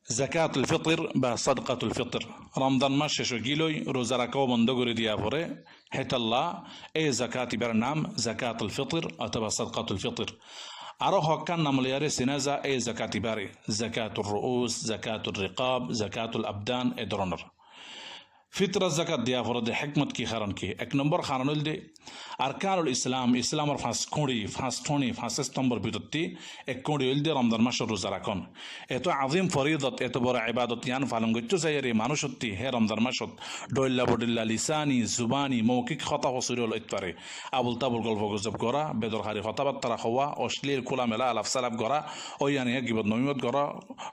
জাকাতুল ফিতর বা সাদকাতুল ফিতর রমজান মাস শেষ গিলই রোজা রাখাও বন্ধ করে দিয়া পরে হেতাল্লাহ এই জাকাত ইবার নাম জাকাতুল ফিতর অথবা সাদকাতুল ফিতর আরো হকান নাম লিয়ারে সিনাজা এই জাকাত ইবারে জাকাতুর রুউস জাকাতুর রিকাব জাকাতুল আবদান এ ধরনের ফিতরা জাকাত দিয়া ফরদে হেকমত কি কারণ কি এক নম্বর কারণ হল দে আরকানুল ইসলাম ইসলামের ফাঁস স্তম্ভর ভিতরটি এক কোড়ি হইল দে রমজান মাসের রোজা রাখন এত আজিম ফরিদত এত বড় ইবাদত ইয়ান ফালন গচ্ছ চাইরে মানুষত্তি হে রমজান মাসত ডইল্লা বডিল্লা লিসানি জুবানি মৌখিক কথা হসুরি হল ইতপারে আবুল তাবুল গল্প গুজব করা বেদরকারী কথাবার্তা হওয়া অশ্লীল খোলামেলা আলাপ সালাপ করা ওইয়ানিয়া গিবত নমিমত করা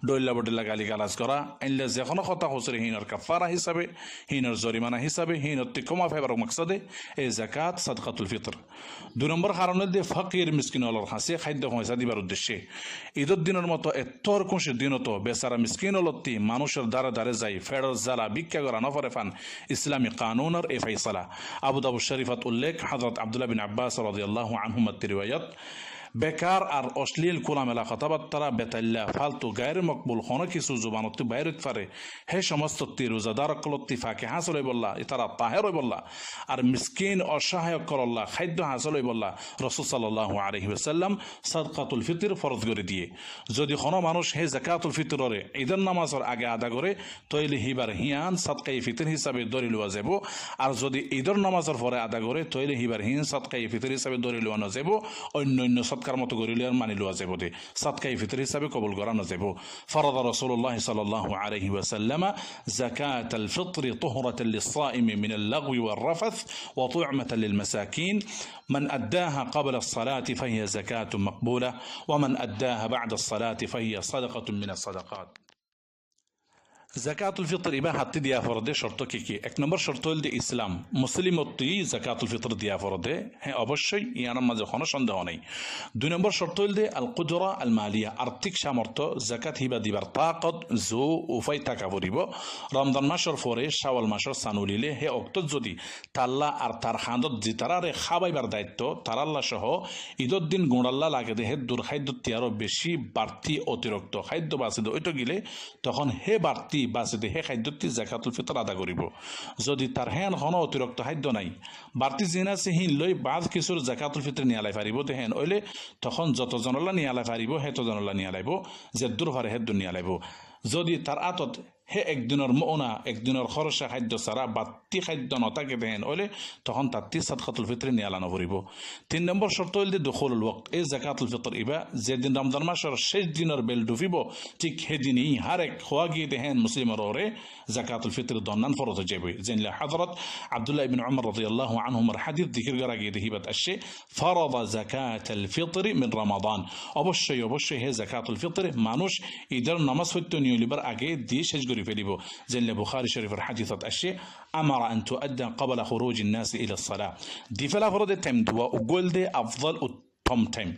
ডইল্লা বডিল্লা গালি গালাজ করা এনলে যে কোনো কথা হসুরি হিনর কাফারা হিসাবে হিনর জরিমানা হিসাবে হিনর কমা ফেবার মকসদে এই জাকাত সাদকাতুল ফিতর দুই নম্বর কারণ দিয়ে ফকির মিসকিন অলর হাসে খাদ্য পয়সা দিবার উদ্দেশ্যে ঈদের দিনের মতো এতর খুশির দিনতো বেচারা মিসকিন অলত্তি মানুষের দ্বারে দ্বারে যাই ফেডর জ্বালা ভিক্ষা করা নফরে ফান ইসলামী কানুনের এ ফাইসালা আবু দাউদ শরীফত উল্লেখ হযরত আব্দুল্লাহ বিন আব্বাস রাদিয়াল্লাহু আনহুমা রিওয়ায়াত বেকার আর অশ্লীল খোলামেলা কথাবার্তা বেতাল্লা ফালতু গায়ের মকবুল হন কিছু জুবানত্তি বাইরত পারে হে সমস্ত রোজাদার কলত্তি ফাঁকে হাসল বললা তারা তাহের বললা আর মিসকিন অসহায়ক করল্লা খাদ্য হাসল বললা রসুল সাল্লাল্লাহু আলাইহি ওয়াসাল্লাম সাদকাতুল ফিতর ফরজ করে দিয়ে যদি কোনো মানুষ হে জাকাতুল ফিতরে ঈদের নামাজের আগে আদা করে তৈলে হিবার হিয়ান সাদকাই ফিতর হিসাবে ধরে লওয়া যাব আর যদি ঈদের নামাজের পরে আদা করে তৈলে হিবার হিয়ান সাদকাই ফিতর হিসাবে ধরে লওয়া যাব অন্য সৎকার মতো করিলে আর মানি লওয়া যাব দে সাদকাই ফিতর হিসাবে কবুল করা না যাব ফরদ রাসূলুল্লাহ সাল্লাল্লাহু আলাইহি ওয়াসাল্লাম যাকাতুল ফিতর তুহরাতান লিস-সাইম মিন আল-লাগwi ওয়ার-রাফাথ ওয়া তু'মাতান লিল-মাসাকিন মান আদ্দাহা ক্বাবলা আস-সালাতি ফাহিয়া যাকাতুন মাকবুলা ওয়া মান আদ্দাহা বা'দা আস-সালাতি ফাহিয়া সাদাকাতুন মিন আস-সাদাকাত জাকাতুল ফিতর ইবা হাতে দিয়া ফরদে শর্ত কি কি এক নম্বর শর্ত হল যে ইসলাম মুসলিমত্বই জাকাতুল ফিতর দিয়া ফরদে হ্যাঁ অবশ্যই ইয়ার মাঝে কোনো সন্দেহ নেই দুই নম্বর শর্ত হল যে আল কুদরা আল মালিয়া আর্থিক সামর্থ্য জাকাত হিবা দিবার তাকত জো উপায় থাকা পড়িব রমজান মাসের পরে শাওয়াল মাসের সানুলিলে হে অক্ত যদি তাল্লা আর তার হাঁদত যে তারারে খাবাইবার দায়িত্ব তারাল্লা সহ ঈদের দিন গুঁড়াল্লা লাগে দে হে দুর্খাদ্য আরও বেশি বাড়তি অতিরিক্ত খাদ্য বাঁচিদ ওইটো গিলে তখন হে বাড়তি বাঁচিতে হে খাদ্যটি জাকাতুল ফিতর আদা করিব যদি তার হেন কোনো অতিরিক্ত খাদ্য নাই বাড়তি জিন আছে হিন লৈ বাদ কিছুর জাকাতুল ফিতর নিয়ালাই পারিব তে হেন ওইলে তখন যতজনলা নিয়ালাই পারিব হেতজনলা নিয়ালাইব যে দূর ভারে হেদ নিয়ালাইব যদি তার আতত হে একদিনের মৌনা একদিনের খরচা খাদ্য ছাড়া বাড়তি খাদ্য নথাকে দেন ওইলে তখন তাত্তি সাদকাতুল ফিতর নিয়ালানো পড়িব তিন নম্বর শর্ত হইল যে দখলুল ওয়াক্ত এই জাকাতুল ফিতর ইবা যেদিন রমজান মাসের শেষ দিনের বেল ডুবিব ঠিক সেদিনই হারেক খোয়া গিয়ে দেহেন মুসলিমের ওরে জাকাতুল ফিতর দন্নান ফরজ হয়ে যাবে যেনলে হযরত আব্দুল্লাহ ইবনে উমর রাদিয়াল্লাহু আনহুমার হাদিস যিকির করা গিয়ে দেহিবাত আসে ফরদা জাকাতুল ফিতর মিন রমাদান অবশ্যই হে জাকাতুল ফিতর মানুষ ঈদের নামাজ পড়তে নিয়লিবার আগে দিয়ে শেষ করে ফেলিব যেনলে বুখারী শরীফের হাদিসত আসে আমারা আন তুআদ্দা ক্বাবলা খুরুজ الناس الى الصلاه দি ফেলা ফরদে টাইম দুয়া উগল দে আফদল উত্তম টাইম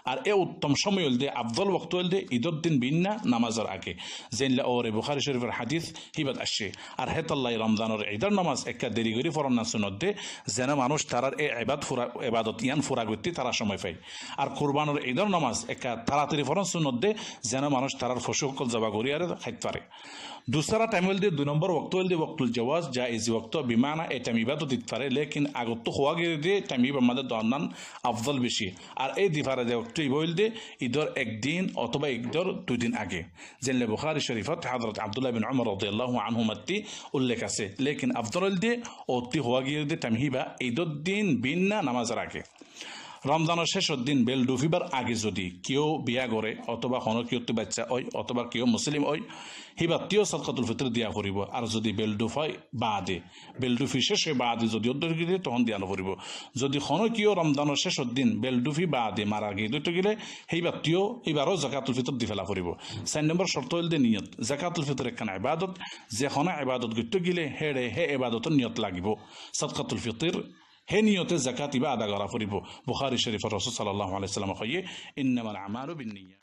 আর এ উত্তম সময় হল দে আফদল ওয়াক্ত হল দে ঈদের দিন বিন্না নামাজের আগে যেনলে ওরে বুখারী শরীফের হাদিস হিবাত আসে আর হেতাল্লাহ রমজানের ঈদের নামাজ একটা দেরি করে ফরন না সুন্নত দে যেন মানুষ তারার এ ইবাদত ইয়ান ফুরা করতে তারা সময় পায় আর কুরবানের ঈদের নামাজ একটা তাড়াতাড়ি ফরন সুন্নত দে যেন মানুষ তারার ফসল জবা করি আর খাইতে পারে दूसरा टाइम हल दे 2 नंबर वक्त हल दे वक्तुल जवाज जायज वक्त बिमाना ए टाइम इबादत दित पारे लेकिन আগত তো হওয়া গিয়ে দে টাইম ইবার মধ্যে দন্নান আফদল বেশি আর এই দিফারে দে वक्त ইবল দে ঈদের একদিন অথবা ঈদের 2 দিন আগে যেনলে বুখারী শরীফত হযরত আব্দুল্লাহ বিন উমর রাদিয়াল্লাহু আনহুমাতি উল্লেখ আছে लेकिन আফদল দে অতি হওয়া গিয়ে দে টাইম হিবা ঈদের দিন বিনা নামাজের আগে রমজানের শেষের দিন বেল ডুবিবার আগে যদি কেউ বিয়া করে অথবা কোনো কেউ বাচ্চা হয় অথবা কেউ মুসলিম হয় হিবাত্তিও সাদকাতুল ফিতর দিয়া করিব আর যদি বেল ডুব হয় বাদে বেল ডুফি শেষে বাদে যদি অর্ধ গিয়ে তখন দিয়া নকরিব যদি কোনো কেউ রমজানের শেষের দিন বেল ডুফি বাদে মারা গিয়ে দুটো গেলে হিবাত্তিও এবারও জাকাতুল ফিতর দি ফেলা করিব 4 নম্বর শর্ত হল দে নিয়ত জাকাতুল ফিতর একখানা ইবাদত যে কোনো ইবাদত করতে গেলে হেড়ে হে ইবাদতের নিয়ত লাগিব সাদকাতুল ফিতর হে নিয়তে জাকাত ইবা আদা করা পড়িব বুখারী শরীফের রাসূল সাল্লাল্লাহু আলাইহি ওয়াসাল্লাম কইয়ে ইন্নামাল আমালু বিন্নিয়াত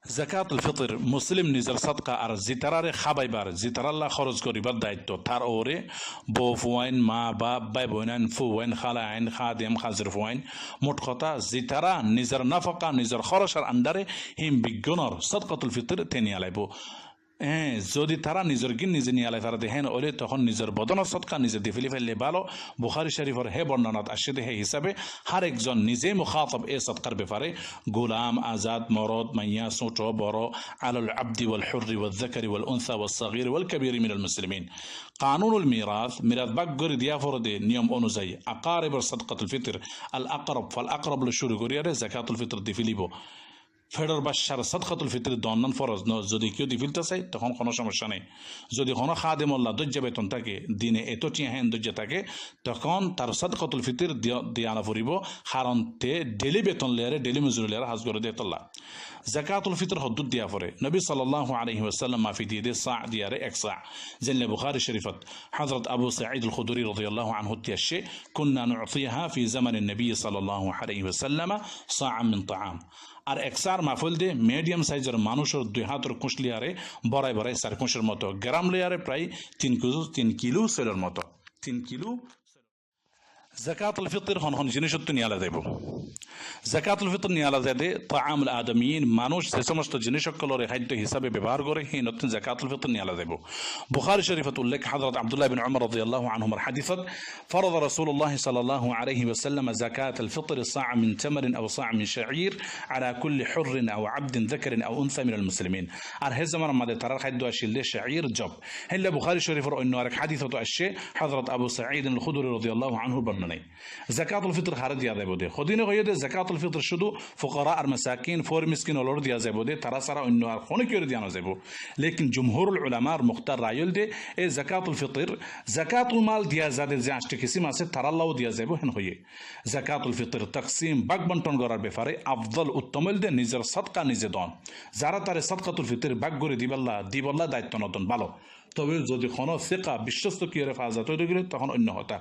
জাকাতুল ফিতর মুসলিম নিজের সদকা আর জিতারারে খাবাইবার জিতারাল্লাহ খরচ করিবার দায়িত্ব তার ওরে বউ ফুয়াইন মা বাপ বাই বোনাইন ফুয়াইন খালা আইন খাদেম খাজর ফুয়াইন মোট কথা জিতারা নিজের নাফকা নিজের খরচের আন্ডারে হিম বিজ্ঞানর সদকাতুল ফিতর তেনি আলাইব যদি তারা নিজের গিন নিজে নিয়ে আলাই তারা দেখেন ওলে তখন নিজের বদনের সৎকা নিজে দিফিলি ফেললে ভালো বুখারী শরীফের হে বর্ণনাত আসছে হে হিসাবে হার একজন নিজে মুখাতব এ সৎকার ব্যাপারে গোলাম আজাদ মরদ মাইয়া ছোট বড় আলাল আব্দি ওয়াল হুররি ওয়াল যাকারি ওয়াল উনসা ওয়াল সাগীর ওয়াল কাবীর মিনাল মুসলিমিন কানুনুল মিরাথ ভাগ করে দিয়া ফরদে নিয়ম অনুযায়ী আকারিবর সদকাতুল ফিতর আল আকরাব ফাল আকরাব ল শুরু করিয়ারে যাকাতুল ফিতর দিফিলিব ফেডার বাসার সদকাতুল ফিতর দন্নান ফরজ যদি কেউ দিফিলতে চাই তখন কোনো সমস্যা নেই যদি কোনো খাদেমুল্লাহ দজ্জা বেতন থাকে দিনে এত টিয়াহেন দজ্জা থাকে তখন তার সদকাতুল ফিতর দিয়ে আনা ফুরিব কারণ তে ডেলি বেতন লেয়ারে ডেলি মজুরি লেয়ারে হাজ করে দিয়ে তোল্লা জাকাতুল ফিতর হদ্দুদ দিয়া পরে নবী সাল্লাল্লাহু আলাইহি ওয়াসাল্লাম মাফি দিয়ে দে সা দিয়ারে এক সা জেনে বুখারী শরীফত হযরত আবু সাঈদ আল খুদরি রাদিয়াল্লাহু আনহু তিয়াশে কুননা নু'তিহা ফি জামানিন নবী সাল্লাল্লাহু আলাইহি ওয়াসাল্লাম সা'আম মিন তা'আম আর একসার মাফুল দিয়ে মিডিয়াম সাইজের মানুষের 2 হাতের কুশ লিয়ারে বড়াই বড়াই সার কুশের মতো গ্রাম লিয়ারে প্রায় 3 কিলো সেলের মতো 3 কিলো জাকাতুল ফিতর হন জিনিসত্ব নিয়ে আলাদা দেব জাকাতুল ফিতর নিয়ে আলাদা দে তাআমুল আদমিয়িন মানুষ যে সমস্ত জিনিসকলের খাদ্য হিসাবে ব্যবহার করে সেই নতুন জাকাতুল ফিতর নিয়ে আলাদা দেব বুখারী শরীফত উল্লেখ হযরত আব্দুল্লাহ বিন উমর রাদিয়াল্লাহু আনহুমার হাদিসত ফরদ রাসূলুল্লাহ সাল্লাল্লাহু আলাইহি ওয়াসাল্লাম জাকাতুল ফিতর সা' মিন তামরিন আও সা' মিন শাঈর আলা কুল্লি হুররিন আও আবদিন যাকারিন আও উনসা মিনাল মুসলিমিন আর হে জামানার মধ্যে তার খাদ্য আসিল দে শাঈর জব হেল্লা বুখারী শরীফের অন্য আরেক হাদিসত আসছে হযরত আবু সাঈদ আল খুদরি রাদিয়াল্লাহু আনহু নাই জাকাতুল ফিতর হারে দিয়া যাইব দে খদিনে হইয়ে দে জাকাতুল ফিতর শুধু ফুকারা আর মাসাকিন ফর মিসকিন ওলর দিয়া যাইব দে তারা সারা অন্য আর কোন কেউ দিয়া না যাইব লেকিন জমহুরুল উলামার মুখতার রায়ল দে এই জাকাতুল ফিতর জাকাতুল মাল দিয়া যাদের যে 8টি কিসিম আছে তারাল্লাহ দিয়া যাইব হেন হইয়ে জাকাতুল ফিতর তাকসিম বাগ বন্টন করার ব্যাপারে আফদল উত্তমল দে নিজের সদকা নিজে দন যারা তারে সদকাতুল ফিতর বাগ করে দিবল্লা দায়িত্ব নতুন ভালো তবে যদি কোনো ফিকা বিশ্বস্ত কিয়ারে ফাজা তৈরি গেলে তখন অন্য হতা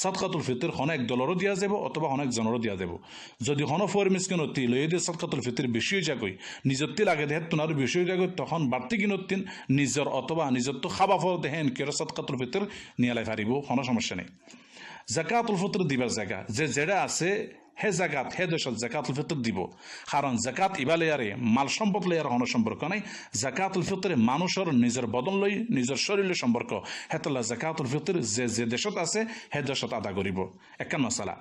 সদকাতুল ফিতর কোনো এক দলেরও দিয়া যাব অথবা অনেক জনেরও দিয়া যাব যদি কোনো ফর মিসকিন অতি লয়ে দিয়ে সদকাতুল ফিতর বেশি হয়ে যাগই নিজের তিল আগে দেহের তোনারও বেশি হয়ে যাগই তখন বাড়তি কিনতিন নিজের অথবা নিজের তো খাবা ফল দেহেন কেউ সদকাতুল ফিতর নিয়ে লাই পারিব কোনো সমস্যা নেই জাকাতুল ফিতর দিবার জায়গা যে যেটা আছে হে জাকাত হে দেশত জাকাতুল ফিতর দিব কারণ জাকাত ইবা লেয়ারে মাল সম্পদ লেয়ার কোনো সম্পর্ক নাই জাকাতুল ফিতরে মানুষের নিজের বদন লই নিজের শরীরের সম্পর্ক হেতলা জাকাতুল ফিতর যে দেশত আছে হে দেশত আদা করিব একান মশালা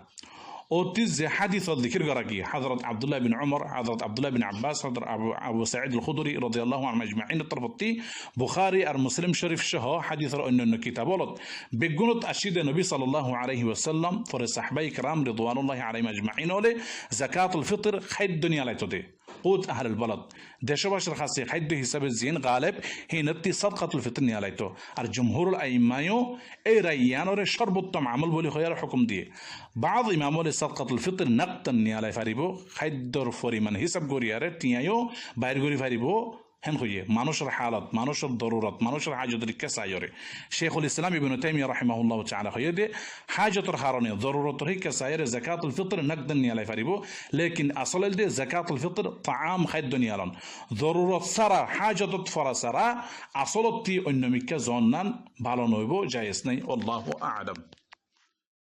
অতি যে হাদিসত লিখির গরাকি হযরত আব্দুল্লাহ বিন উমর হযরত আব্দুল্লাহ বিন আব্বাস হযরত আবু সাঈদ আল খুদরি রাদিয়াল্লাহু আনহু আজমাইন তরফতি বুখারী আর মুসলিম শরীফ সহ হাদিসের অন্যান্য কিতাবত বেগুনত আশিদে নবী সাল্লাল্লাহু আলাইহি ওয়াসাল্লাম ফরে সাহাবাই کرام রিদওয়ানুল্লাহি আলাইহিম আজমাইন ওলে জাকাতুল ফিতর খাদ্য নিয়ে আলাইতো দে قوت أهل البلد দেশবাসীর কাছে খাদ্য হিসাবে জিন গালেব হি নতি সদকাতুল ফিতর নিয়ে আলাইতো আর জমহুরুল আইম্মায়ও এই রাইয়ানরে সর্বোত্তম আমল বলি হয়ার হুকুম দিয়ে বাদ ইমামলে সদকাতুল ফিতর নাকতান নিয়ে আলাই ফারিব খাদ্যর পরিমাণ হিসাব করিয়ারে টিয়ায়ও বাইর করি ফারিব হেন হইয়ে মানুষের হালত মানুষের দরুরত মানুষের হাজতের কেসাইরে শেখুল ইসলাম ইবনে তাইমিয়া রাহিমাহুল্লাহ তাআলা হইয়ে দে হাজতের কারণে দরুরতের কেসাইরে যাকাতুল ফিতর নাকদান নিয়ে আলাই পারিব লেকিন আসলে দে যাকাতুল ফিতর তাআম খাদ্য নিয়ে আলন দরুরত সারা হাজতত ফরা সারা আসলতি অন্য মিক্কা জন্নান ভালো নইব জায়েজ নাই আল্লাহু আ'লাম।